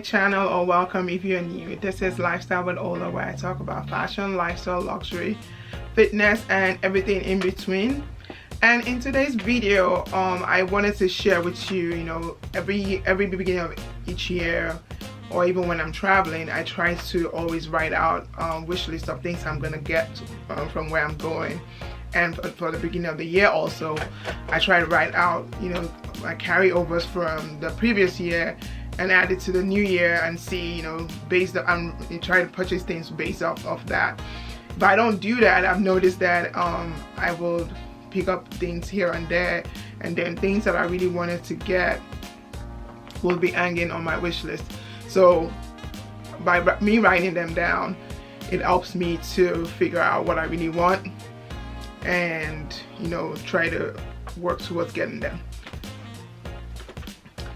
channel, or welcome if you're new. This is Lifestyle with Ola, where I talk about fashion, lifestyle, luxury, fitness, and everything in between. And in today's video, I wanted to share with you, every beginning of each year, or even when I'm traveling, I try to always write out wish list of things I'm gonna get from where I'm going. And for the beginning of the year also, I try to write out my carryovers from the previous year and add it to the new year and see, based on, try to purchase things based off of that. If I don't do that, I've noticed that I will pick up things here and there, and then things that I really wanted to get will be hanging on my wish list. So by me writing them down, it helps me to figure out what I really want and try to work towards getting them.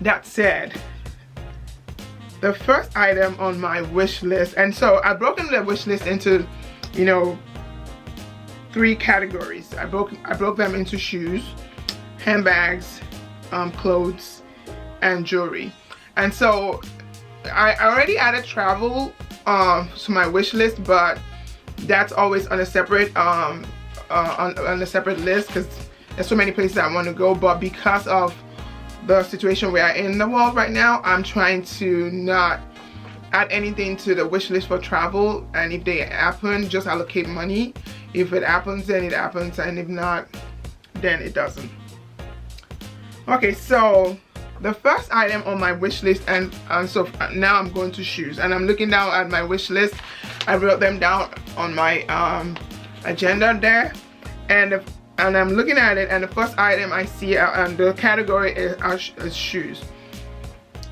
That said, the first item on my wish list, and so I've broken the wish list into 3 categories. I broke them into shoes, handbags, clothes, and jewelry. And so I already added travel to my wish list, but that's always on a separate on a separate list because there's so many places I want to go. But because of the situation we are in the world right now, I'm trying to not add anything to the wish list for travel, and if they happen, just allocate money. If it happens, then it happens, and if not, then it doesn't. Okay, so the first item on my wish list, and so now I'm going to shoes, and I'm looking down at my wish list. I wrote them down on my agenda there, and I'm looking at it, and the first item I see and the category is shoes.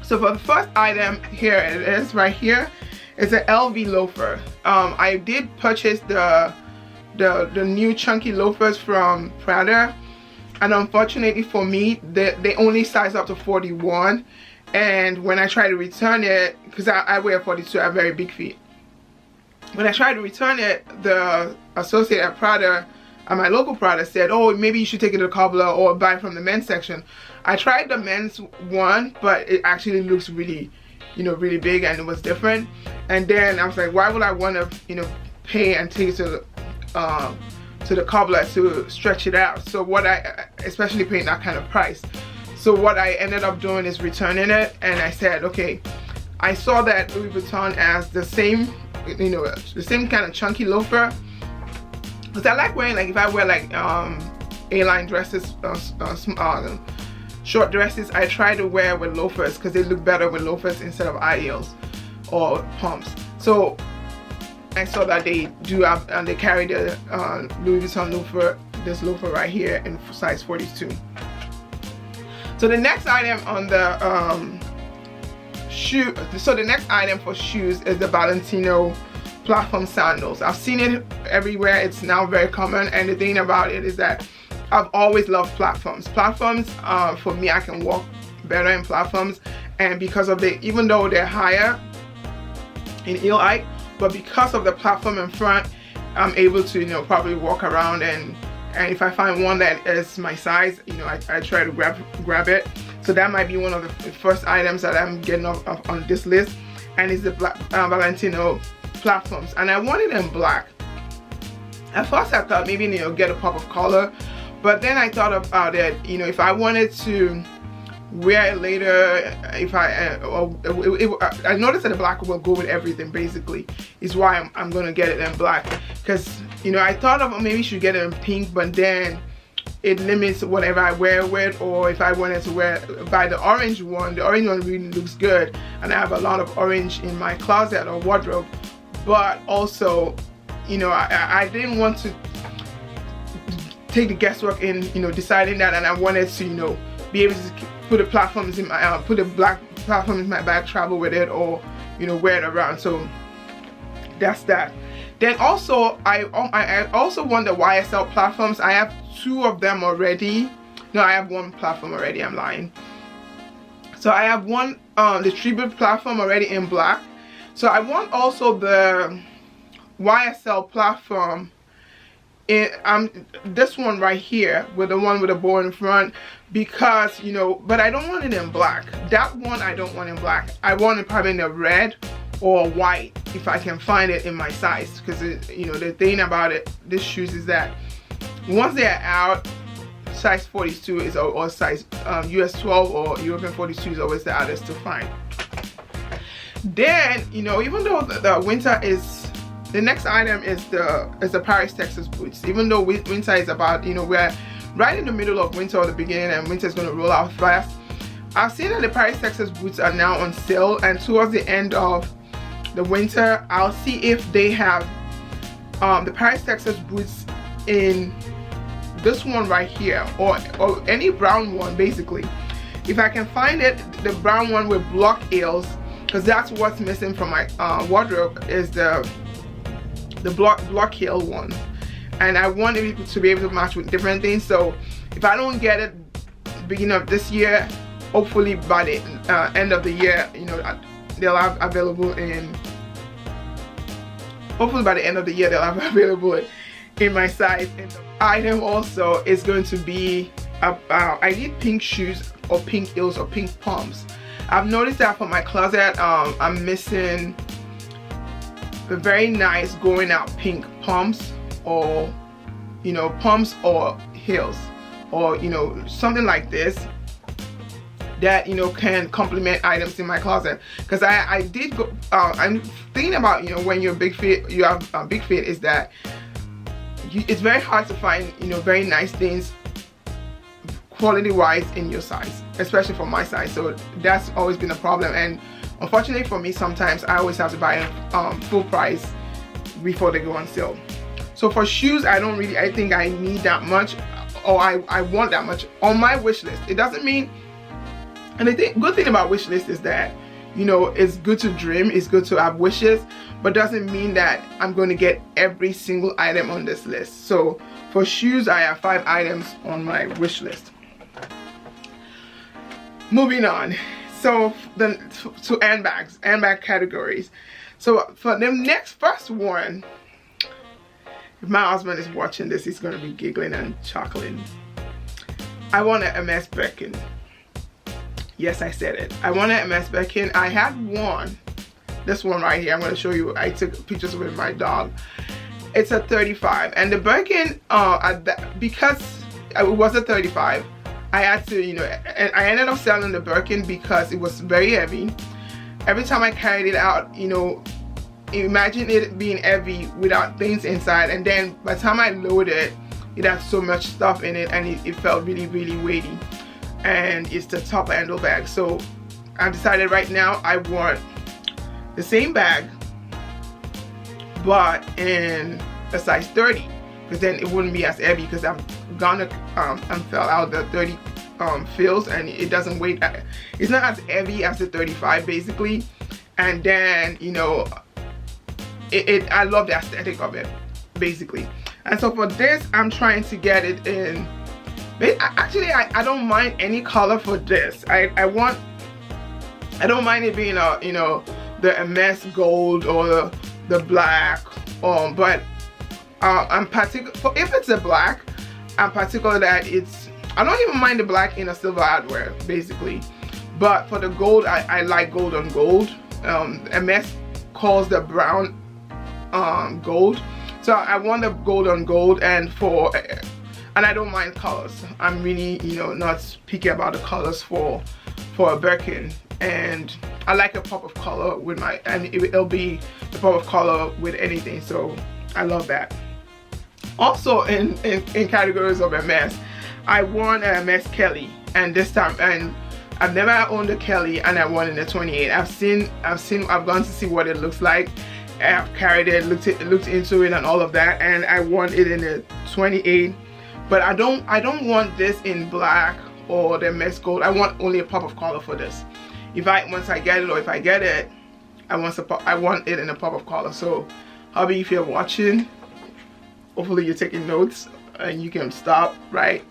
So for the first item, here it is right here. It's an LV loafer. I did purchase the new chunky loafers from Prada, and unfortunately for me, they only size up to 41, and when I try to return it, because I wear 42, I have very big feet. When I tried to return it, the associate at Prada, my local Prada, said, oh, maybe you should take it to the cobbler or buy from the men's section. I tried the men's one, but it actually looks really, really big, and it was different. And then I was like, why would I want to, pay and take it to the cobbler to stretch it out? So what especially paying that kind of price. So what I ended up doing is returning it, and I said, okay, I saw that Louis Vuitton as the same, the same kind of chunky loafer. Because I like wearing, if I wear A-line dresses, short dresses, I try to wear with loafers because they look better with loafers instead of high heels or pumps. So I saw that they do have, and they carry the Louis Vuitton loafer, this loafer right here in size 42. So the next item on the the next item for shoes is the Valentino platform sandals. I've seen it everywhere. It's now very common, and the thing about it is that I've always loved platforms. Platforms, for me, I can walk better in platforms, and because of even though they're higher in heel height, but because of the platform in front, I'm able to probably walk around, and if I find one that is my size, I try to grab it. So that might be one of the first items that I'm getting on this list, and it's the Valentino platforms, and I want it in black. At first I thought maybe get a pop of color, but then I thought about it, if I wanted to wear it later, if I noticed that the black will go with everything basically, is why I'm gonna get it in black. Because I thought of maybe should get it in pink, but then it limits whatever I wear with. Or if I wanted to buy the orange one really looks good, and I have a lot of orange in my closet or wardrobe. But also, I didn't want to take the guesswork in, deciding that, and I wanted to, be able to put the platforms in my, put the black platform in my bag, travel with it, or, wear it around. So that's that. Then also, I also want the YSL platforms. I have 2 of them already. No, I have 1 platform already. I'm lying. So I have one, the tribute platform already in black. So I want also the YSL platform this one right here with the one with the bow in front, because you know, but I don't want it in black. That one I don't want in black. I want it probably in a red or white if I can find it in my size, because you know, the thing about these shoes is that once they're out, size 42 is, or size US 12 or European 42 is always the hardest to find. Then, you know, even though the winter is, the next item is the Paris, Texas boots. Even though winter is about, you know, we're right in the middle of winter or the beginning, and winter is going to roll out fast. I've seen that the Paris, Texas boots are now on sale, and towards the end of the winter, I'll see if they have the Paris, Texas boots in this one right here, or any brown one basically. If I can find it, the brown one with block heels, because that's what's missing from my wardrobe, is the block heel one, and I want it to be able to match with different things. So if I don't get it beginning of this year, hopefully by the end of the year, you know, they'll have available in, hopefully by the end of the year they'll have available in my size. And the item also is going to be I need pink shoes or pink heels or pink pumps. I've noticed that for my closet, I'm missing the very nice going out pink pumps, or you know, pumps or heels, or you know, something like this that, you know, can complement items in my closet. Because I did go, I'm thinking about, you know, when you're big fit, you have a big fit, is that it's very hard to find, you know, very nice things quality wise in your size, especially for my size. So that's always been a problem, and unfortunately for me, sometimes I always have to buy full price before they go on sale. So for shoes, I think I need that much, or I want that much on my wish list. It doesn't mean, and the good thing about wish list is that, you know, it's good to dream, it's good to have wishes, but doesn't mean that I'm going to get every single item on this list. So for shoes, I have 5 items on my wish list. Moving on, so to handbag categories. So for the first one, if my husband is watching this, he's going to be giggling and chuckling. I want an MS Birkin. Yes, I said it. I want an MS Birkin. I had one, this one right here. I'm going to show you. I took pictures with my dog. It's a 35, and the Birkin, because it was a 35, I had to, you know, and I ended up selling the Birkin because it was very heavy. Every time I carried it out, you know, imagine it being heavy without things inside, and then by the time I loaded, it had so much stuff in it, and it felt really, really weighty. And it's the top handle bag. So I decided right now I want the same bag, but in a size 30, because then it wouldn't be as heavy, because I'm gonna fill out the 30 fills, and it doesn't weigh, it's not as heavy as the 35 basically. And then, you know, I love the aesthetic of it basically. And so for this, I'm trying to get it in, actually I don't mind any color for this. I don't mind it being a, you know, the MS gold or the black, but I'm particular, if it's a black, I'm particular that it's, I don't even mind the black in a silver hardware basically, but for the gold, I like gold on gold. MS calls the brown gold, so I want the gold on gold, and I don't mind colors. I'm really, you know, not picky about the colors for a Birkin, and I like a pop of color with my, and it'll be the pop of color with anything, so I love that. Also in categories of MS, I want a MS Kelly, and this time, and I've never owned a Kelly, and I want in the 28. I've gone to see what it looks like. I've carried it, looked into it and all of that, and I want it in the 28. But I don't want this in black or the MS gold. I want only a pop of color for this. Once I get it, or if I get it, I want it in a pop of color. So hubby, if you're watching, hopefully you're taking notes and you can stop, right,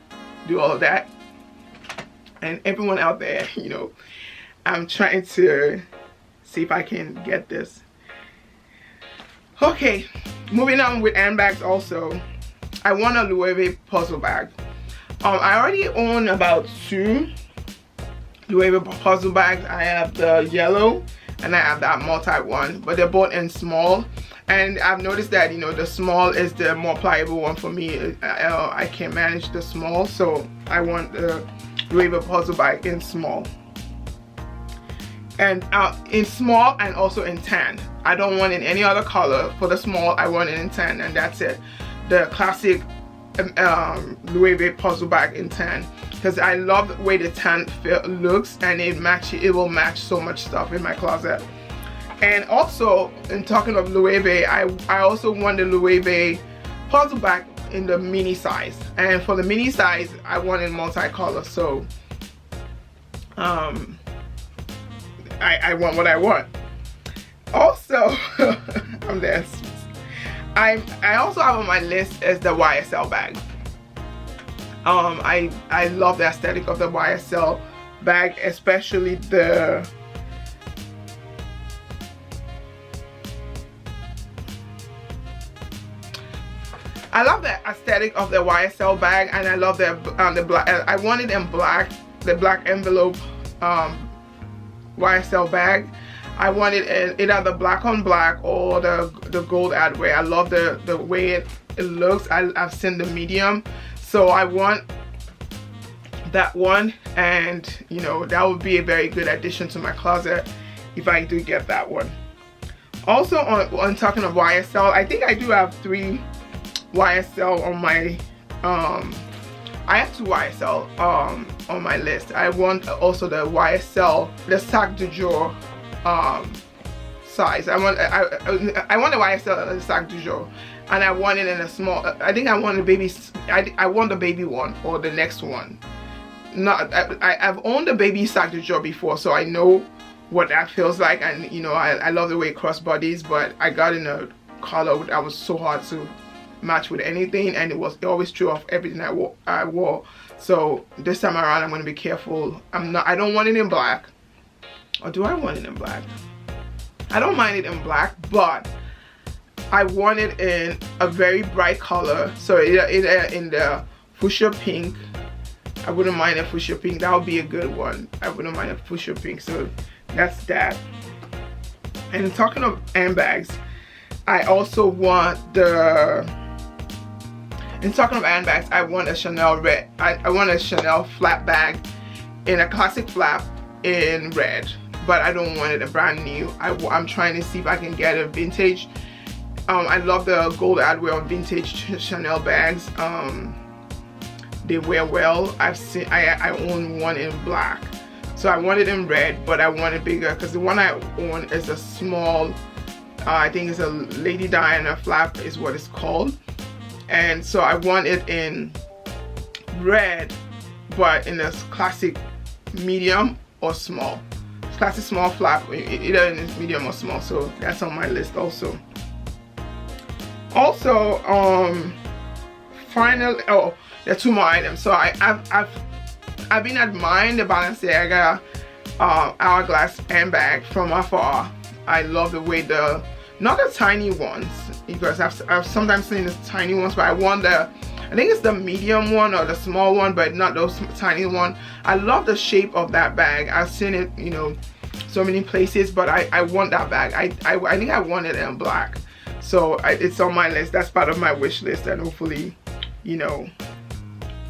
do all of that. And everyone out there, you know, I'm trying to see if I can get this. Okay, moving on with handbags also. I want a Loewe puzzle bag. I already own about 2 Loewe puzzle bags. I have the yellow and I have that multi one, but they're both in small. And I've noticed that, you know, the small is the more pliable one for me. I can't manage the small, so I want the Loewe puzzle bag in small. And in small and also in tan. I don't want in any other color. For the small, I want it in tan, and that's it. The classic Loewe puzzle bag in tan, because I love the way the tan looks, and it will match so much stuff in my closet. And also, in talking of Loewe, I also want the Loewe puzzle bag in the mini size. And for the mini size, I want it multicolor. So I want what I want. Also, I'm there. I also have on my list is the YSL bag. I love the aesthetic of the YSL bag, especially the aesthetic of the YSL bag, and I love the black. I want it in black, the black envelope YSL bag. I want it in either the black on black or the gold adware. I love the way it looks. I've seen the medium, so I want that one, and you know, that would be a very good addition to my closet if I do get that one. Also, on talking of YSL, I think I do have 3 YSL on my I have 2 YSL on my list. I want also the YSL, the sac de jour size. I want the YSL the sac de jour, and I want it in a small. I think I want the baby. I want the baby one or the next one. I've owned the baby sac de jour before, so I know what that feels like, and you know, I love the way it crossbodies, but I got in a color that was so hard to match with anything, and it was always true of everything I wore. So this time around, I'm going to be careful. I don't want it in black. Or do I want it in black? I don't mind it in black, but I want it in a very bright color. So either in the fuchsia pink. I wouldn't mind a fuchsia pink. That would be a good one. I wouldn't mind a fuchsia pink. So that's that. And talking of handbags, I also want talking of handbags, I want a Chanel red. I want a Chanel flap bag in a classic flap in red, but I don't want it a brand new. I'm trying to see if I can get a vintage. I love the gold adware on vintage Chanel bags. They wear well. I own one in black, so I want it in red, but I want it bigger because the one I own is a small. I think it's a Lady Diana flap is what it's called. And so I want it in red, but in a classic medium or small. Classic small flap, either in medium or small. So that's on my list also. Also, finally, oh, there are 2 more items. So I've been admiring the Balenciaga hourglass handbag from afar. I love the way not the tiny ones, because I've sometimes seen the tiny ones, but I want I think it's the medium one or the small one, but not those tiny one. I love the shape of that bag. I've seen it, you know, so many places, but I want that bag. I think I want it in black. So it's on my list. That's part of my wish list, and hopefully, you know,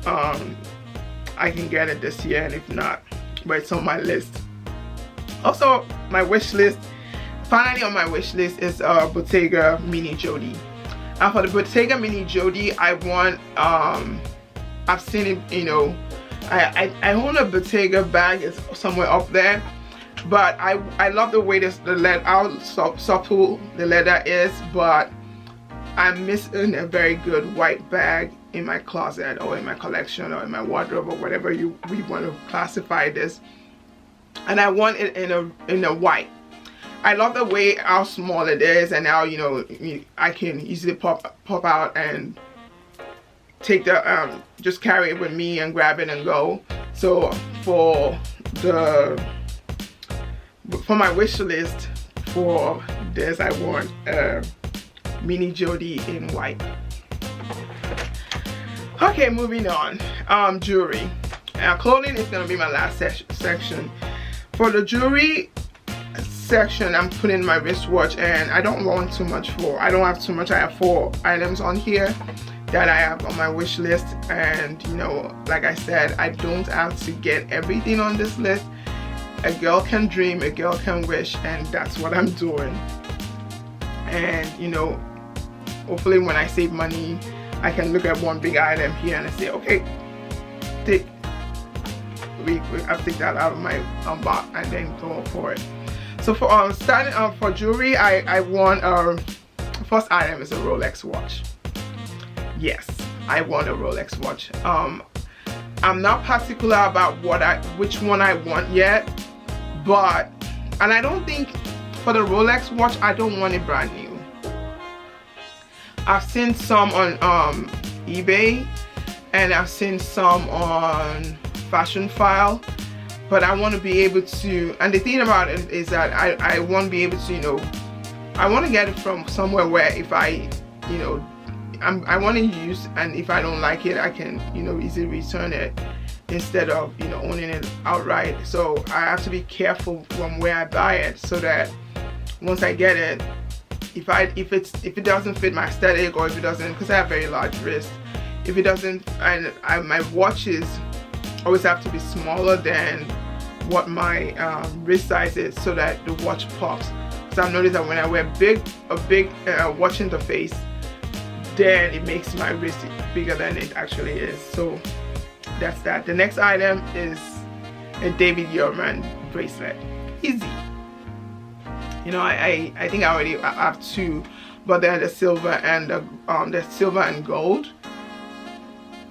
I can get it this year, and if not, but it's on my list. Also, my wish list. Finally on my wish list is Bottega Mini Jodie. And for the Bottega Mini Jodie, I want, I've seen it, you know, I own a Bottega bag, it's somewhere up there, but I love the way the leather, how supple the leather is, but I'm missing a very good white bag in my closet or in my collection or in my wardrobe or whatever we want to classify this. And I want it in a white. I love the way how small it is, and how, you know, I can easily pop out and take the just carry it with me and grab it and go. So for my wish list for this, I want a Mini Jodie in white. Okay, moving on. Jewelry. Clothing is gonna be my last section. For the jewelry section, I'm putting my wristwatch, and I don't want too much I don't have too much. I have 4 items on here that I have on my wish list, and you know, like I said, I don't have to get everything on this list. A girl can dream, a girl can wish, and that's what I'm doing. And you know, hopefully when I save money, I can look at one big item here and I say, okay, I'll take that out of my box and then go for it. So for starting off for jewelry, I want first item is a Rolex watch. Yes, I want a Rolex watch. I'm not particular about which one I want yet, and I don't think for the Rolex watch, I don't want it brand new. I've seen some on eBay, and I've seen some on Fashion File, but I want to be able to, and the thing about it is that I want to be able to, you know, I want to get it from somewhere where if I, you know, I want to use, and if I don't like it, I can, you know, easily return it instead of, you know, owning it outright. So I have to be careful from where I buy it, so that once I get it, if it doesn't fit my aesthetic, or if it doesn't, because I have very large wrists, if it doesn't, and my watches always have to be smaller than what my wrist size is, so that the watch pops. So I've noticed that when I wear a big watch interface, then it makes my wrist bigger than it actually is. So that's that. The next item is a David Yurman bracelet. Easy. You know, I think I already have 2, but they're the silver and the silver and gold.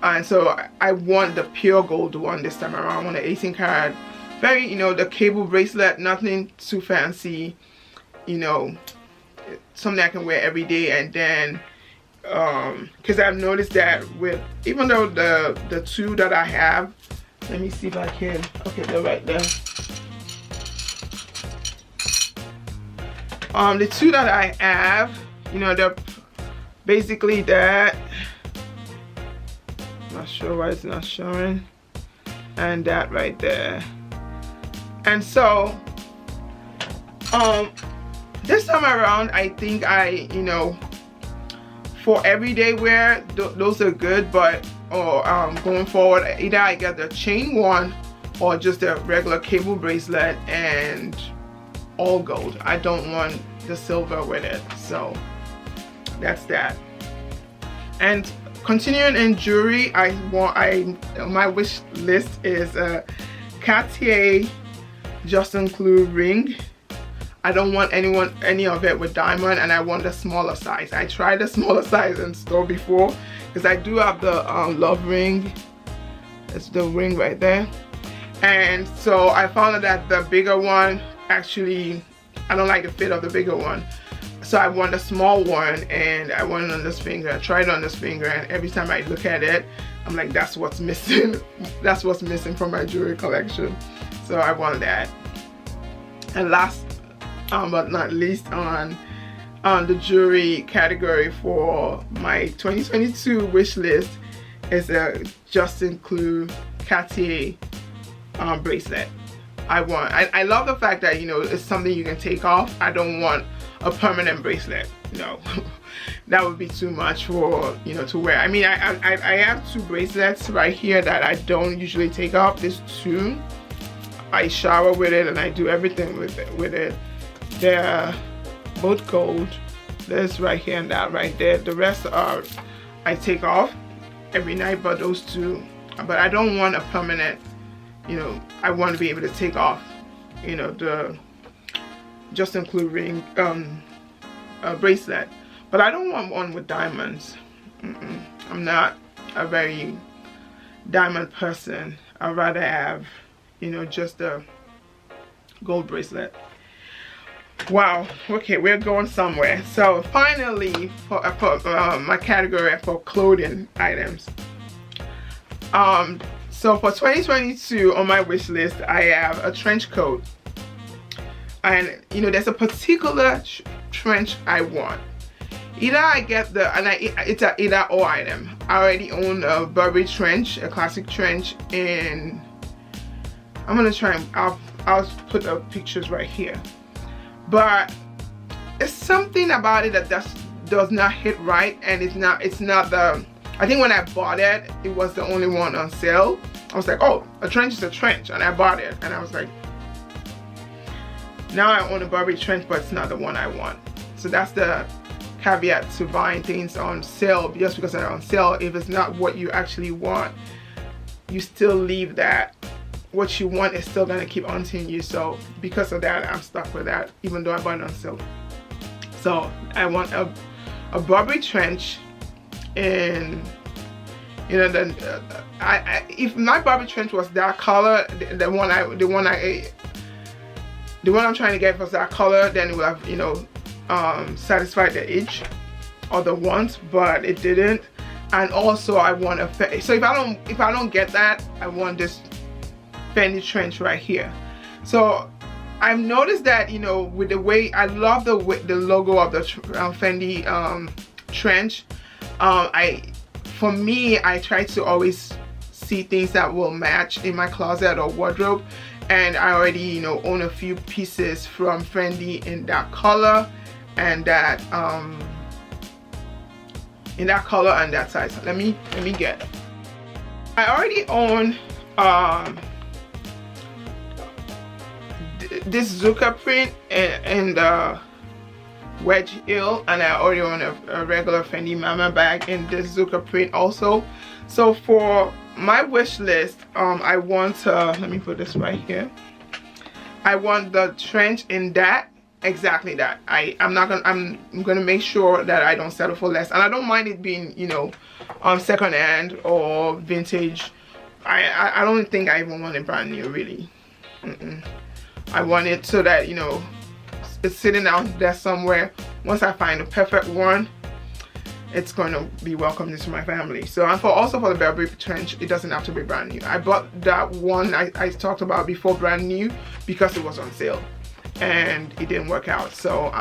And so I want the pure gold one this time around. I want an 18 karat, very, you know, the cable bracelet, nothing too fancy, you know, something I can wear every day. And then because I've noticed that with, even though the 2 that I have, let me see if I can, okay, they're right there. The 2 that I have, you know, they're basically that. Not sure why it's not showing. And that right there. And so this time around, I think you know, for everyday wear, those are good, but going forward, either I get the chain one or just a regular cable bracelet and all gold. I don't want the silver with it. So that's that. And continuing in jewelry, my wish list is a Cartier Justin Clou ring. I don't want any of it with diamond, and I want the smaller size. I tried the smaller size in store before, because I do have the love ring. It's the ring right there. And so I found out that the bigger one, actually, I don't like the fit of the bigger one. So I want a small one, and I want it on this finger. I tried it on this finger, and every time I look at it, I'm like, that's what's missing. That's what's missing from my jewelry collection. So I want that. And last but not least, on the jewelry category for my 2022 wish list is a Justin Clou Cartier bracelet. I love the fact that, you know, it's something you can take off. I don't want a permanent bracelet. No, that would be too much for, you know, to wear. I mean, I have 2 bracelets right here that I don't usually take off. There's 2. I shower with it and I do everything with it. They're both gold. This right here and that right there. The rest are I take off every night, but those 2. But I don't want a permanent, you know, I want to be able to take off, you know, the Justin Clou ring bracelet. But I don't want one with diamonds. I'm not a very diamond person. I'd rather have, you know, just a gold bracelet. Wow, okay, we're going somewhere. So finally, for my category for clothing items. So for 2022 on my wish list, I have a trench coat. And you know, there's a particular trench I want. Either I get the, and it's a either or item. I already own a Burberry trench, a classic trench, and I'm gonna try and I'll put the pictures right here. But it's something about it that does not hit right, and it's not the, I think when I bought it, it was the only one on sale. I was like, oh, a trench is a trench, and I bought it, and I was like, now I own a Burberry trench, but it's not the one I want. So that's the caveat to buying things on sale. Just because they're on sale, if it's not what you actually want, you still leave that. What you want is still gonna keep haunting you. So because of that, I'm stuck with that, even though I bought it on sale. So I want a Burberry trench, and you know, then if my Burberry trench was that color, the one I'm trying to get was that color, then it would have, you know, satisfied the itch or the want, but it didn't. And also I want a, so if I don't get that, I want this Fendi trench right here. So I've noticed that, you know, with the way, I love the logo of the Fendi trench. For me, I try to always see things that will match in my closet or wardrobe, and I already, you know, own a few pieces from Fendi in that color and that and that size. Let me get it. I already own this Zucca print and wedge heel, and I already own a regular Fendi Mama bag in this Zucca print also. So for my wish list, I want let me put this right here. I want the trench in that, exactly that. I'm gonna make sure that I don't settle for less, and I don't mind it being, you know, second hand or vintage. I don't think I even want it brand new, really. I want it so that, you know, it's sitting out there somewhere. Once I find the perfect one, it's going to be welcomed into my family. So, and also for the Burberry trench, it doesn't have to be brand new. I bought that one I talked about before brand new because it was on sale and it didn't work out. So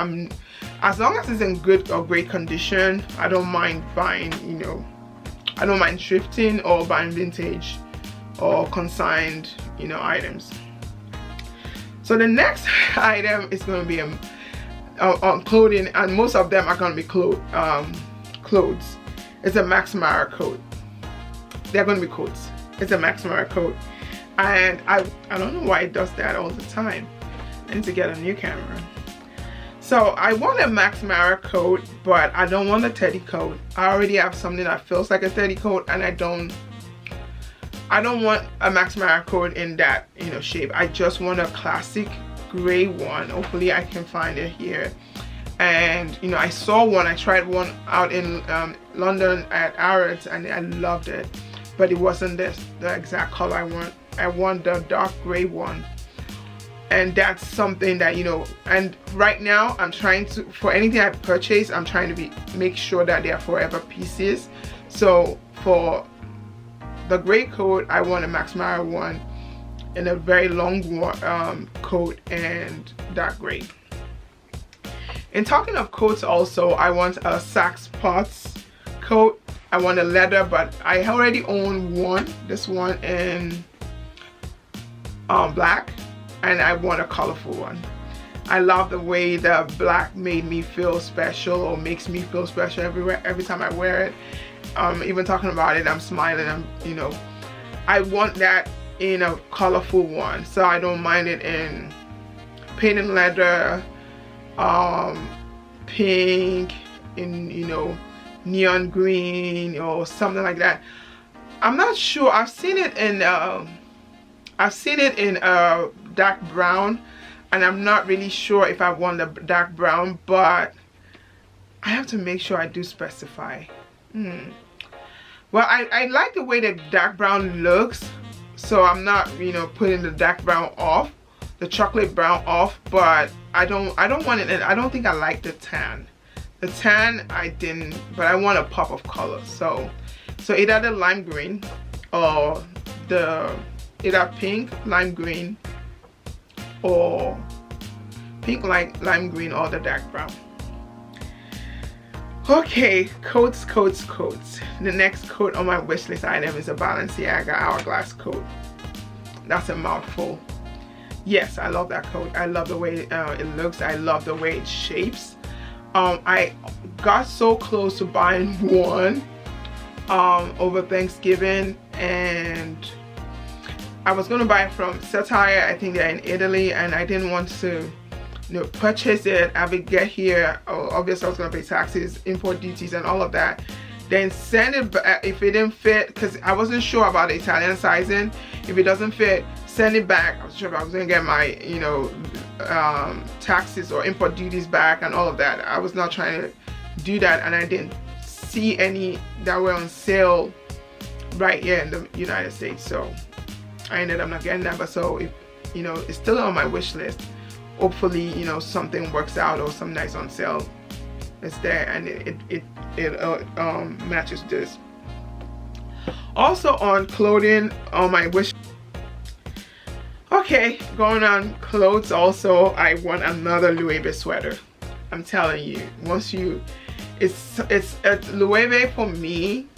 as long as it's in good or great condition, I don't mind buying, you know, I don't mind thrifting or buying vintage or consigned, you know, items. So the next item is going to be on clothing, and most of them are going to be clothes. It's a Max Mara coat. They're going to be coats. It's a Max Mara coat, and I don't know why it does that all the time. I need to get a new camera. So I want a Max Mara coat, but I don't want a teddy coat. I already have something that feels like a teddy coat, and I don't want a Max Mara coat in that, you know, shape. I just want a classic gray one. Hopefully I can find it here. And you know, I saw one, I tried one out in London at Harrods, and I loved it, but it wasn't the exact color I want. I want the dark gray one, and that's something that, you know, and right now I'm trying to, for anything I purchase, I'm trying to make sure that they are forever pieces. So for the gray coat, I want a Max Mara one in a very long coat and dark gray. And talking of coats also, I want a Saks Potts coat. I want a leather, but I already own one, this one in black, and I want a colorful one. I love the way the black made me feel special, or makes me feel special every time I wear it. Even talking about it, I'm smiling. You know, I want that in a colorful one, so I don't mind it in painted leather, pink, in, you know, neon green or something like that. I'm not sure. I've seen it in dark brown, and I'm not really sure if I want the dark brown, but I have to make sure I do specify. Well, I like the way the dark brown looks, so I'm not, you know, putting the dark brown off, the chocolate brown off, but I don't want it in. I don't think I like the tan. The tan I didn't, but I want a pop of color. So either the lime green or either pink, lime green, or pink like lime green, or the dark brown. Okay, coats. The next coat on my wish list item is a Balenciaga Hourglass coat. That's a mouthful. Yes, I love that coat. I love the way it looks. I love the way it shapes. I got so close to buying one over Thanksgiving, and I was going to buy it from Satire. I think they're in Italy, and I didn't want to purchase it. I would get here, obviously I was going to pay taxes, import duties and all of that, then send it back if it didn't fit, because I wasn't sure about the Italian sizing. If it doesn't fit, send it back. I was sure I was going to get my taxes or import duties back and all of that. I was not trying to do that, and I didn't see any that were on sale right here in the United States, so I ended up not getting that. But so if it's still on my wish list. Hopefully something works out or some nice on sale is there, and it matches this. Also on clothing on my wish. Okay, going on clothes also, I want another Loewe sweater. I'm telling you, once you, it's Loewe for me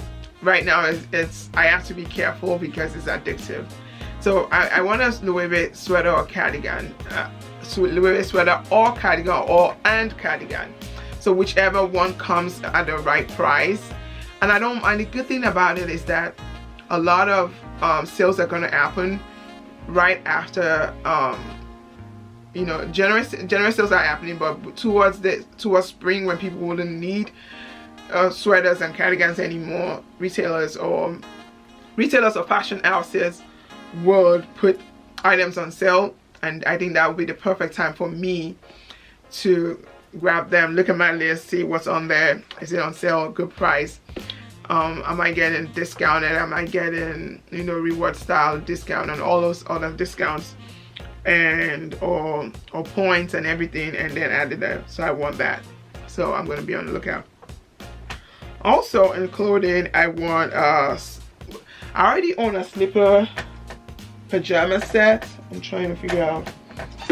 right now it's I have to be careful because it's addictive. So I want a Loewe sweater or cardigan, Loewe sweater or cardigan and cardigan. So whichever one comes at the right price. And the good thing about it is that a lot of sales are going to happen right after generous sales are happening, but towards spring, when people wouldn't need sweaters and cardigans anymore, retailers or fashion houses would put items on sale, and I think that would be the perfect time for me to grab them, look at my list, see what's on there. Is it on sale, good price? Am I getting discounted? Am I getting reward style discount and all those other discounts and or points and everything, and then add it there? So I want that, so I'm going to be on the lookout. Also in clothing, I want I already own a slipper pajama set. I'm trying to figure out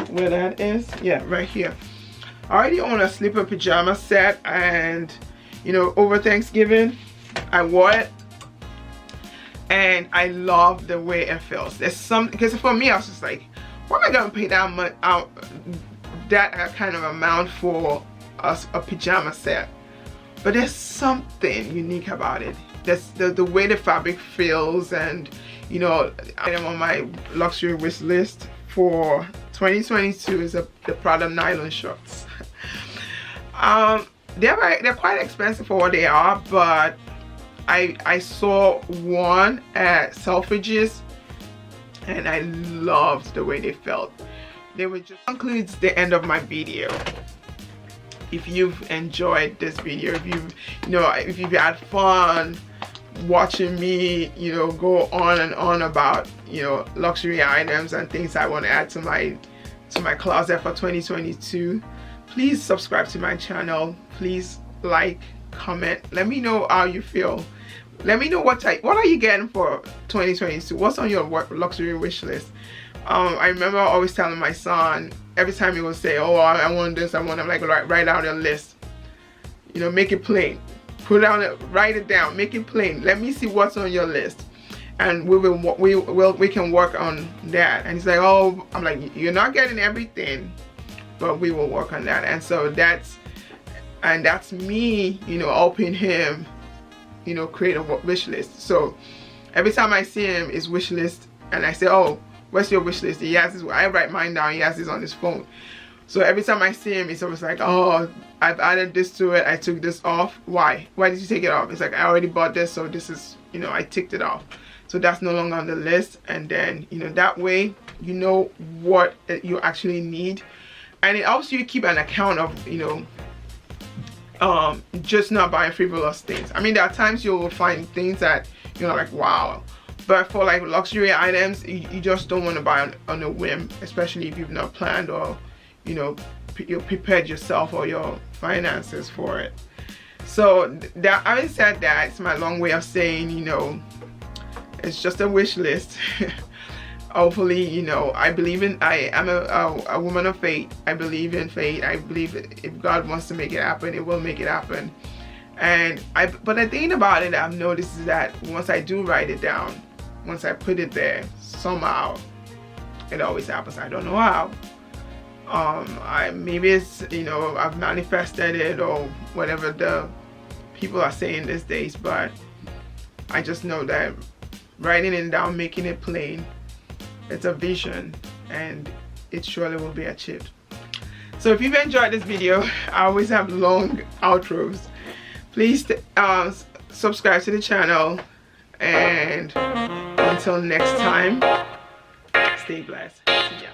where that is. Yeah, right here. I already own a slipper pajama set, and over Thanksgiving I wore it and I love the way it feels. There's some, because for me I was just like, why am I gonna pay that much that kind of amount for a pajama set? But there's something unique about it. That's the way the fabric feels, and I am on my luxury wish list for 2022 is the Prada nylon shorts. They're quite expensive for what they are, but I saw one at Selfridges and I loved the way they felt. They were just concludes the end of my video. If you've enjoyed this video, if you've had fun watching me go on and on about luxury items and things I want to add to my closet for 2022, please subscribe to my channel. Please like, comment, let me know how you feel. Let me know what are you getting for 2022. What's on your luxury wish list? I remember always telling my son, every time he would say, oh, I want this, I'm like, write out a list, make it plain, write it down, make it plain, let me see what's on your list, and we can work on that. And he's like, oh, I'm like, you're not getting everything, but we will work on that. And so that's me helping him create a wish list. So every time I see him, it's wish list, and I say, oh, what's your wish list? He has this, I write mine down, he has this on his phone. So every time I see him, it's always like, oh, I've added this to it, I took this off. Why did you take it off? It's like, I already bought this, so this is, I ticked it off, so that's no longer on the list. And then that way what you actually need, and it helps you keep an account of just not buying frivolous things. I mean, there are times you will find things that you're like, wow, but for like luxury items, you just don't want to buy on a whim, especially if you've not planned or you prepared yourself or your finances for it. So that, having said that, it's my long way of saying it's just a wish list. Hopefully, I believe I am a woman of faith. I believe in faith. I believe if God wants to make it happen, it will make it happen. And but the thing about it I've noticed is that once I do write it down, once I put it there, somehow it always happens. I don't know how. Maybe it's, you know, I've manifested it or whatever the people are saying these days, but I just know that writing it down, making it plain, it's a vision and it surely will be achieved. So if you've enjoyed this video, I always have long outros. Please subscribe to the channel, and until next time, stay blessed. See ya.